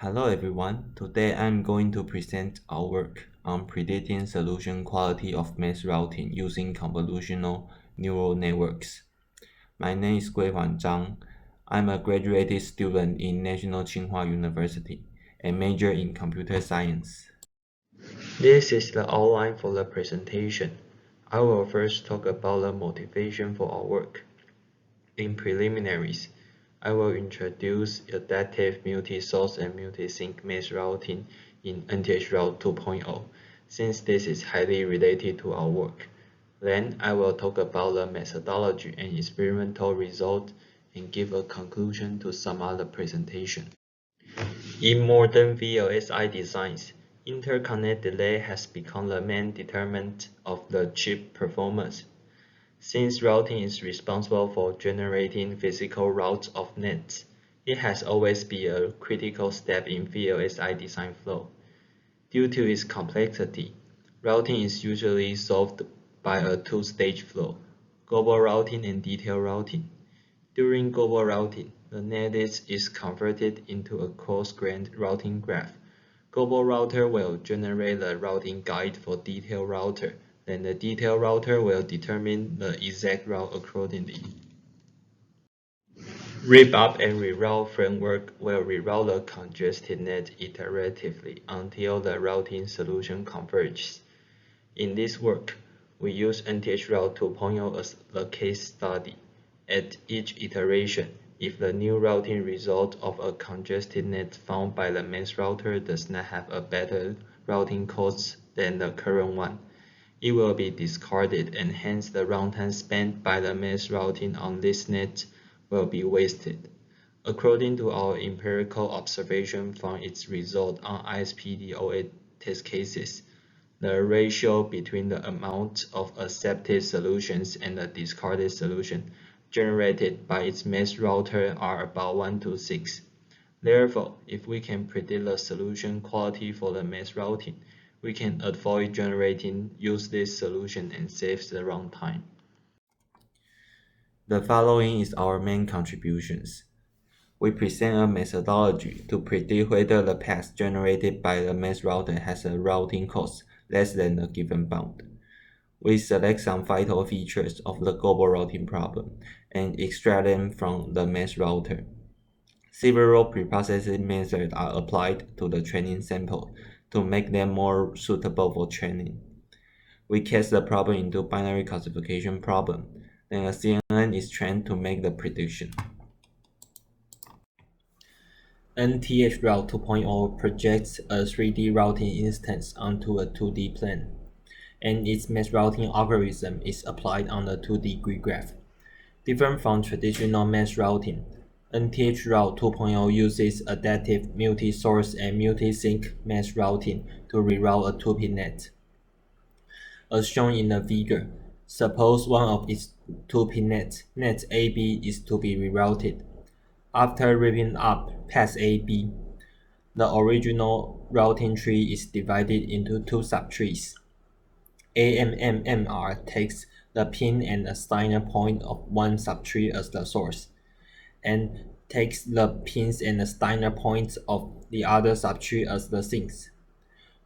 Hello everyone, today I'm going to present our work on predicting solution quality of mass routing using convolutional neural networks. My name is Guihuan Zhang. I'm a graduate student in National Tsinghua University and major in computer science. This is the outline for the presentation. I will first talk about the motivation for our work. In preliminaries, I will introduce adaptive multi-source and multi-sink mass routing in NTH-Route 2.0, since this is highly related to our work. Then I will talk about the methodology and experimental result and give a conclusion to sum up the presentation. In modern VLSI designs, interconnect delay has become the main determinant of the chip performance. Since routing is responsible for generating physical routes of nets, it has always been a critical step in VLSI design flow. Due to its complexity, routing is usually solved by a two-stage flow, global routing and detailed routing. During global routing, the net is converted into a coarse-grained routing graph. Global router will generate the routing guide for detailed router. Then the detailed router will determine the exact route accordingly. Rip-up and reroute framework will reroute the congested net iteratively until the routing solution converges. In this work, we use NTH-Route 2.0 as the case study. At each iteration, if the new routing result of a congested net found by the mass router does not have a better routing cost than the current one, it will be discarded and hence the runtime spent by the mass routing on this net will be wasted. According to our empirical observation from its result on ISPDOA test cases, the ratio between the amount of accepted solutions and the discarded solution generated by its mass router are about 1 to 6. Therefore, if we can predict the solution quality for the mass routing, we can avoid generating useless solution and save the runtime. The following is our main contributions. We present a methodology to predict whether the path generated by the mass router has a routing cost less than a given bound. We select some vital features of the global routing problem and extract them from the mass router. Several preprocessing methods are applied to the training sample to make them more suitable for training. We cast the problem into binary classification problem, then a CNN is trained to make the prediction. NTH Route 2.0 projects a 3D routing instance onto a 2D plane, and its mass routing algorithm is applied on the 2D grid graph. Different from traditional mass routing, NTH Route 2.0 uses adaptive multi-source and multi-sink mass routing to reroute a 2-pin net. As shown in the figure, suppose one of its 2-pin nets, net AB, is to be rerouted. After ripping up path AB, the original routing tree is divided into two subtrees. AMMR takes the pin and assigner point of one subtree as the source, and takes the pins and assigner points of the other subtree as the sinks.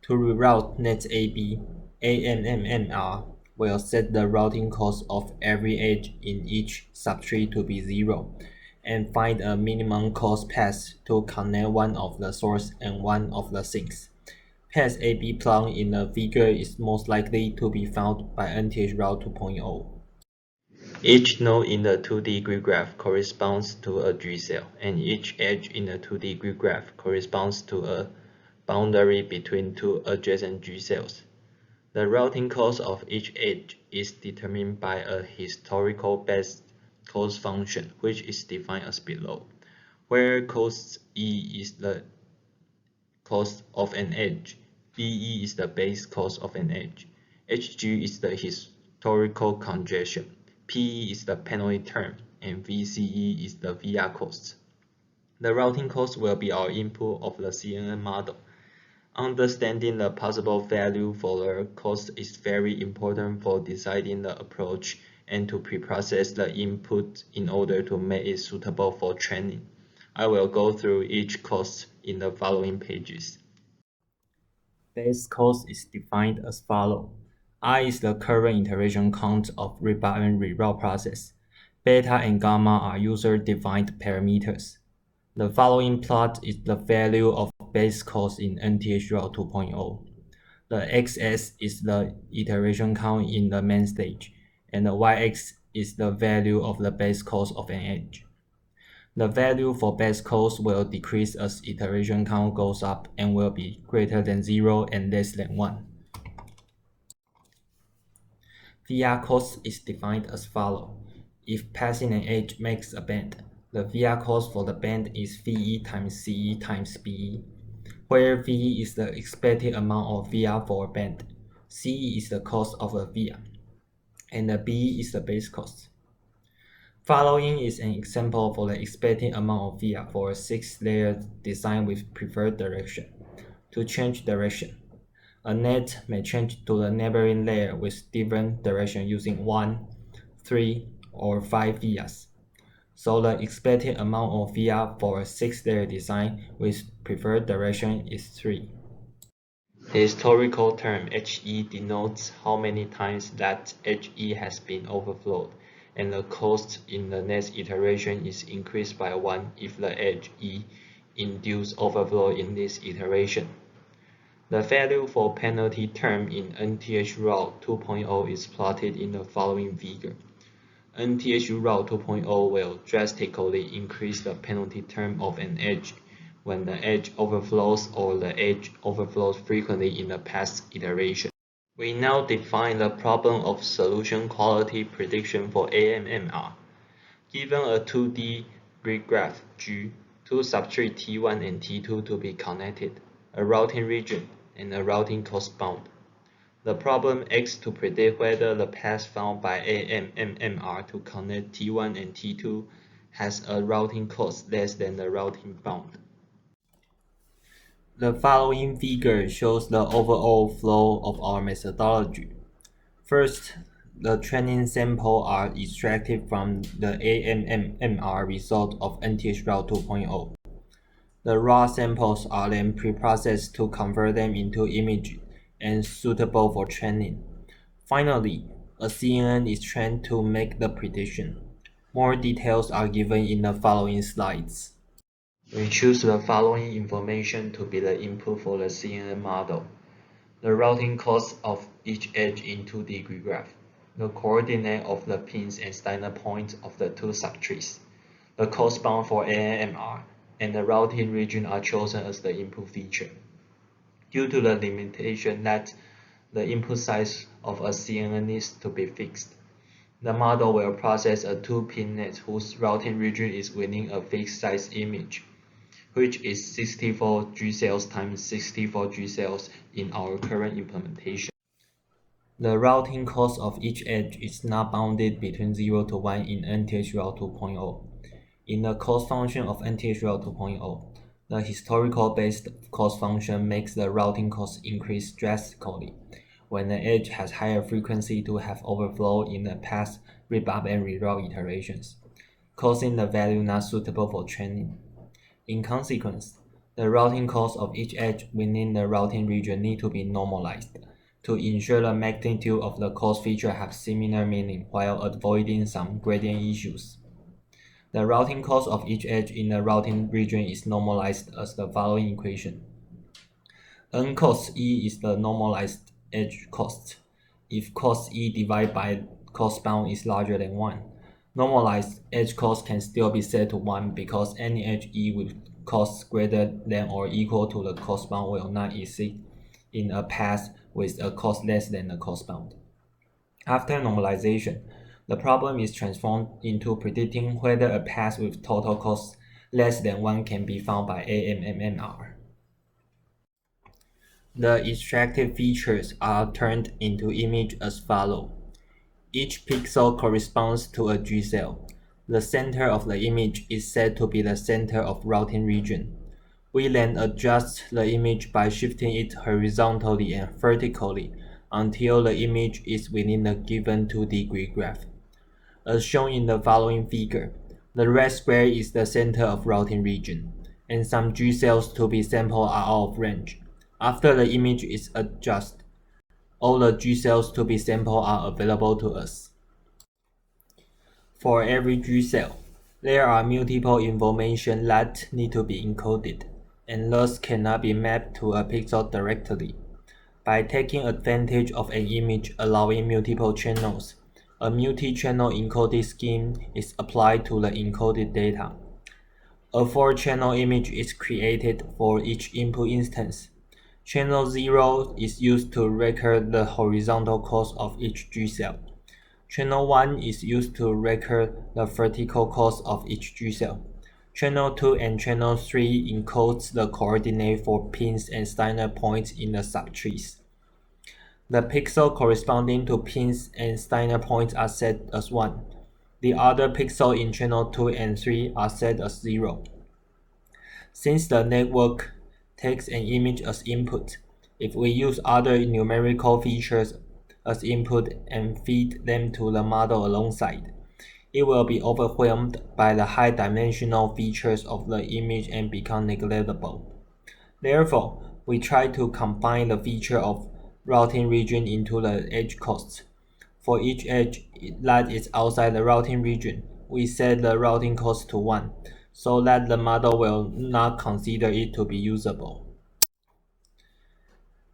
To reroute net AB, AMMR will set the routing cost of every edge in each subtree to be 0, and find a minimum cost path to connect one of the source and one of the sinks. Path AB plot in the figure is most likely to be found by NTH Route 2.0. Each node in the 2D grid graph corresponds to a G cell, and each edge in the 2D grid graph corresponds to a boundary between two adjacent G cells. The routing cost of each edge is determined by a historical best cost function, which is defined as below, where cost E is the cost of an edge, BE is the base cost of an edge, HG is the historical congestion, PE is the penalty term, and VCE is the VR cost. The routing cost will be our input of the CNN model. Understanding the possible value for the cost is very important for deciding the approach and to preprocess the input in order to make it suitable for training. I will go through each cost in the following pages. Base cost is defined as follows. I is the current iteration count of rebut and reroute process. Beta and gamma are user-defined parameters. The following plot is the value of base cost in NTH-Route 2.0. The x-axis is the iteration count in the main stage, and the y-axis is the value of the base cost of an edge. The value for base cost will decrease as iteration count goes up and will be greater than 0 and less than 1. VR cost is defined as follows. If passing an edge makes a bend, the VR cost for the bend is VE times CE times BE, where VE is the expected amount of VR for a bend, CE is the cost of a VR, and the BE is the base cost. Following is an example for the expected amount of VR for a 6-layer design with preferred direction. To change direction, a net may change to the neighboring layer with different direction using 1, 3, or 5 vias. So the expected amount of via for a 6-layer design with preferred direction is 3. The historical term HE denotes how many times that HE has been overflowed, and the cost in the next iteration is increased by 1 if the HE induced overflow in this iteration. The value for penalty term in NTH Route 2.0 is plotted in the following figure. NTH Route 2.0 will drastically increase the penalty term of an edge when the edge overflows or the edge overflows frequently in the past iteration. We now define the problem of solution quality prediction for AMMR. Given a 2D grid graph G, two subtree T1 and T2 to be connected, a routing region, and a routing cost bound. The problem asks to predict whether the path found by AMMR to connect T1 and T2 has a routing cost less than the routing bound. The following figure shows the overall flow of our methodology. First, the training samples are extracted from the AMMR result of NTH Route 2.0. The raw samples are then preprocessed to convert them into images and suitable for training. Finally, a CNN is trained to make the prediction. More details are given in the following slides. We choose the following information to be the input for the CNN model. The routing cost of each edge in 2D grid graph, the coordinate of the pins and standard points of the two subtrees, the cost bound for AMMR, and the routing region are chosen as the input feature. Due to the limitation that the input size of a CNN needs to be fixed, the model will process a 2-pin net whose routing region is within a fixed size image, which is 64 G cells times 64 G cells in our current implementation. The routing cost of each edge is not bounded between 0 to 1 in NTH Route 2.0. In the cost function of NTH Route 2.0, the historical based cost function makes the routing cost increase drastically when the edge has higher frequency to have overflow in the past rebut and reroute iterations, causing the value not suitable for training. In consequence, the routing cost of each edge within the routing region need to be normalized to ensure the magnitude of the cost feature have similar meaning while avoiding some gradient issues. The routing cost of each edge in the routing region is normalized as the following equation. N cost E is the normalized edge cost. If cost E divided by cost bound is larger than 1, normalized edge cost can still be set to 1 because any edge E with cost greater than or equal to the cost bound will not exist in a path with a cost less than the cost bound. After normalization, the problem is transformed into predicting whether a path with total cost less than 1 can be found by AMMR. The extracted features are turned into image as follows. Each pixel corresponds to a G cell. The center of the image is said to be the center of routing region. We then adjust the image by shifting it horizontally and vertically until the image is within the given 2D grid graph. As shown in the following figure, The red square is the center of routing region, and some G cells to be sampled are out of range. After the image is adjusted, all the G cells to be sampled are available to us. For every G cell, there are multiple information that need to be encoded, and thus cannot be mapped to a pixel directly. By taking advantage of an image allowing multiple channels, a multi-channel encoding scheme is applied to the encoded data. A 4-channel image is created for each input instance. Channel 0 is used to record the horizontal course of each G cell. Channel 1 is used to record the vertical course of each G cell. Channel 2 and Channel 3 encodes the coordinate for pins and Steiner points in the subtrees. The pixel corresponding to pins and Steiner points are set as 1. The other pixels in channel 2 and 3 are set as 0. Since the network takes an image as input, if we use other numerical features as input and feed them to the model alongside, it will be overwhelmed by the high-dimensional features of the image and become neglectable. Therefore, we try to combine the feature of routing region into the edge costs. For each edge that is outside the routing region, we set the routing cost to 1, so that the model will not consider it to be usable.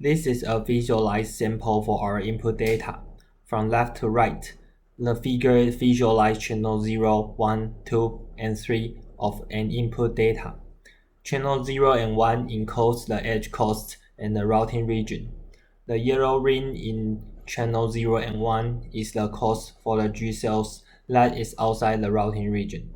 This is a visualized sample for our input data. From left to right, the figure visualizes channel 0, 1, 2, and 3 of an input data. Channel 0 and 1 encodes the edge cost and the routing region. The yellow ring in channel 0 and 1 is the cost for the G cells that is outside the routing region.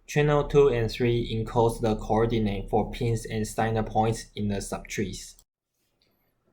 Channel 2 and 3 encodes the coordinate for pins and Steiner points in the subtrees.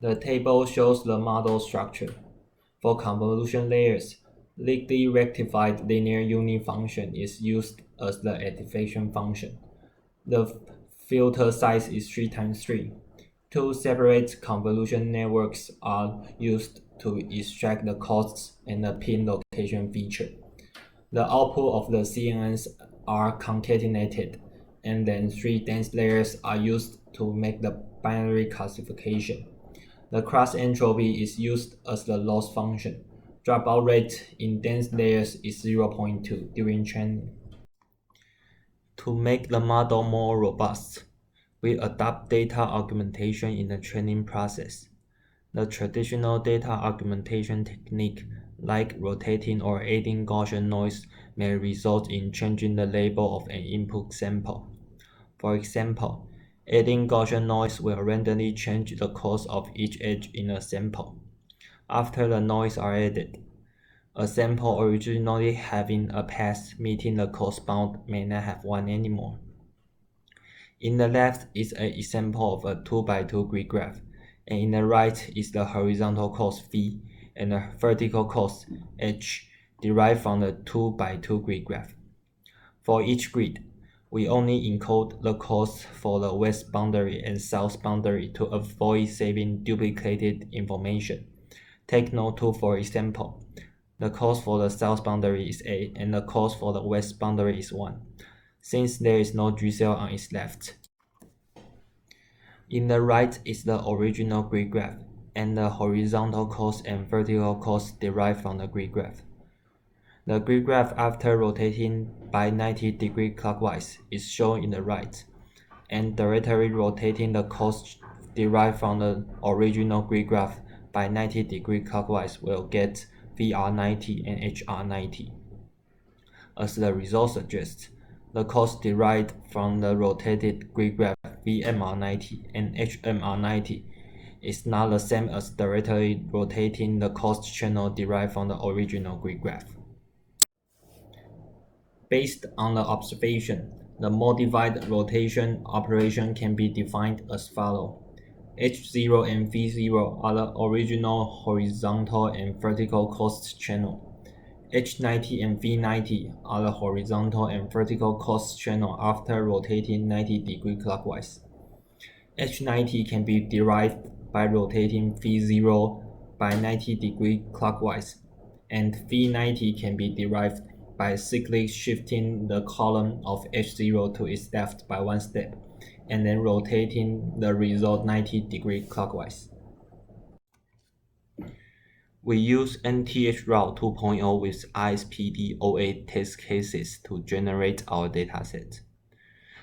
The table shows the model structure. For convolution layers, lightly rectified linear unit function is used as the activation function. The filter size is 3 times 3. Two separate convolution networks are used to extract the costs and the pin location feature. The output of the CNNs are concatenated, and then 3 dense layers are used to make the binary classification. The cross entropy is used as the loss function. Dropout rate in dense layers is 0.2 during training. To make the model more robust, we adopt data augmentation in the training process. The traditional data augmentation technique, like rotating or adding Gaussian noise, may result in changing the label of an input sample. For example, adding Gaussian noise will randomly change the course of each edge in a sample. After the noise are added, a sample originally having a path meeting the cost bound may not have one anymore. In the left is an example of a 2 by 2 grid graph, and in the right is the horizontal cost phi and the vertical cost h derived from the 2 by 2 grid graph. For each grid, we only encode the cost for the west boundary and south boundary to avoid saving duplicated information. Take node 2 for example. The cost for the south boundary is A and the cost for the west boundary is 1, since there is no G cell on its left. In the right is the original grid graph, and the horizontal cost and vertical cost derived from the grid graph. The grid graph after rotating by 90 degrees clockwise is shown in the right, and directly rotating the cost derived from the original grid graph by 90 degrees clockwise will get VR90 and HR90. As the result suggests, the cost derived from the rotated grid graph VMR90 and HMR90 is not the same as directly rotating the cost channel derived from the original grid graph. Based on the observation, the modified rotation operation can be defined as follows. H0 and V0 are the original horizontal and vertical cost channel. H90 and V90 are the horizontal and vertical cost channel after rotating 90 degrees clockwise. H90 can be derived by rotating V0 by 90 degrees clockwise, and V90 can be derived by cyclically shifting the column of H0 to its left by one step, and then rotating the result 90 degrees clockwise. We use NTH Route 2.0 with ISPD08 test cases to generate our dataset.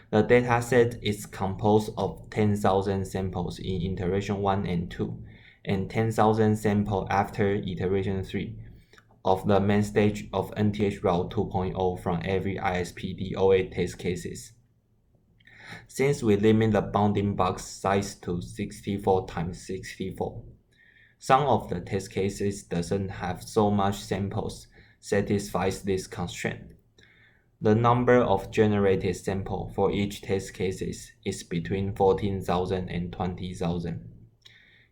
The dataset is composed of 10,000 samples in iteration 1 and 2, and 10,000 samples after iteration 3 of the main stage of NTH Route 2.0 from every ISPD08 test cases. Since we limit the bounding box size to 64 times 64, some of the test cases doesn't have so much samples satisfies this constraint. The number of generated samples for each test cases is between 14,000 and 20,000.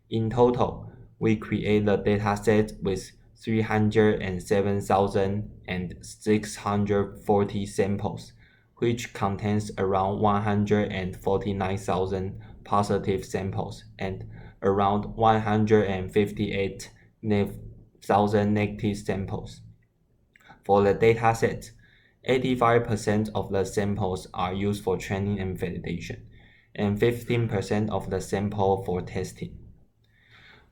In total, we create the dataset with 307,640 samples, which contains around 149,000 positive samples and around 158,000 negative samples. For the dataset, 85% of the samples are used for training and validation, and 15% of the sample for testing.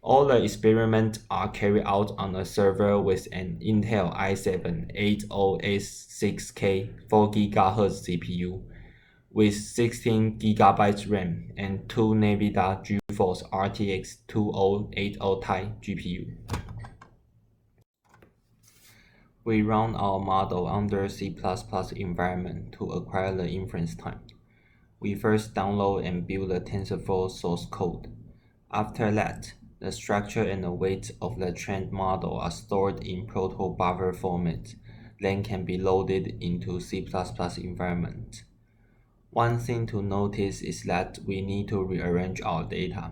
All the experiments are carried out on a server with an Intel i7 8086K 4 GHz CPU with 16 GB RAM and 2 NVIDIA GeForce RTX 2080 Ti GPU. We run our model under C++ environment to acquire the inference time. We first download and build the TensorFlow source code. After that, the structure and the weight of the trained model are stored in protobuffer format, then can be loaded into C++ environment. One thing to notice is that we need to rearrange our data.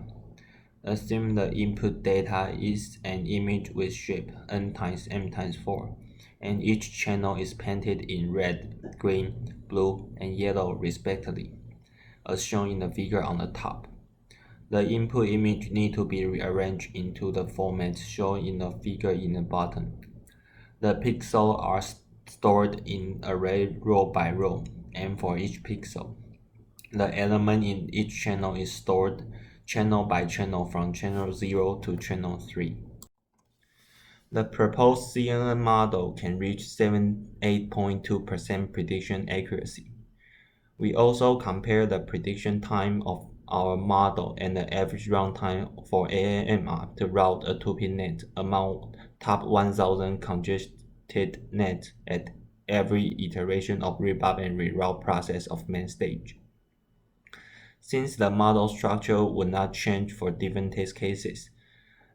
Assume the input data is an image with shape n times m times 4, and each channel is painted in red, green, blue, and yellow respectively, as shown in the figure on the top. The input image need to be rearranged into the format shown in the figure in the bottom. The pixels are stored in array row by row, and for each pixel, the element in each channel is stored channel by channel from channel 0 to channel 3. The proposed CNN model can reach 78.2% prediction accuracy. We also compare the prediction time of our model and the average runtime for ANMR to route a 2-pin net among top 1000 congested nets at every iteration of rebub and reroute process of main stage. Since the model structure would not change for different test cases,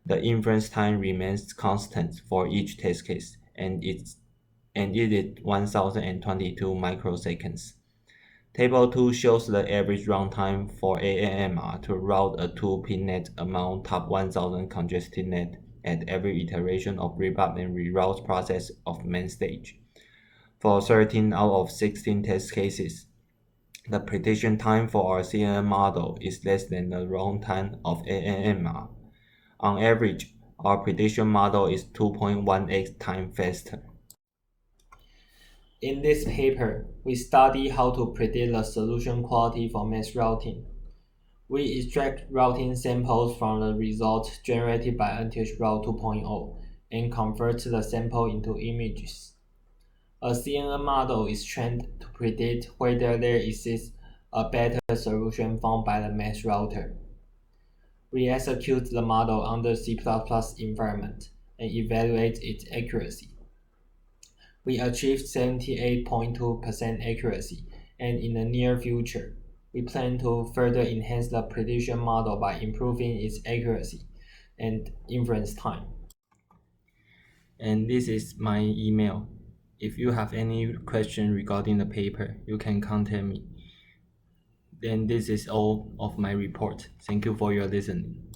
the inference time remains constant for each test case, and it is 1022 microseconds. Table 2 shows the average runtime for ANMR to route a 2-pin net among top 1000 congested net at every iteration of rebub and reroute process of main stage. For 13 out of 16 test cases, the prediction time for our CNN model is less than the runtime of ANMR. On average, our prediction model is 2.18 times faster. In this paper, we study how to predict the solution quality for mass routing. We extract routing samples from the results generated by NTH Route 2.0 and convert the sample into images. A CNN model is trained to predict whether there exists a better solution found by the mass router. We execute the model under C++ environment and evaluate its accuracy. We achieved 78.2% accuracy, and in the near future, we plan to further enhance the prediction model by improving its accuracy and inference time. And this is my email. If you have any question regarding the paper, you can contact me. Then this is all of my report. Thank you for your listening.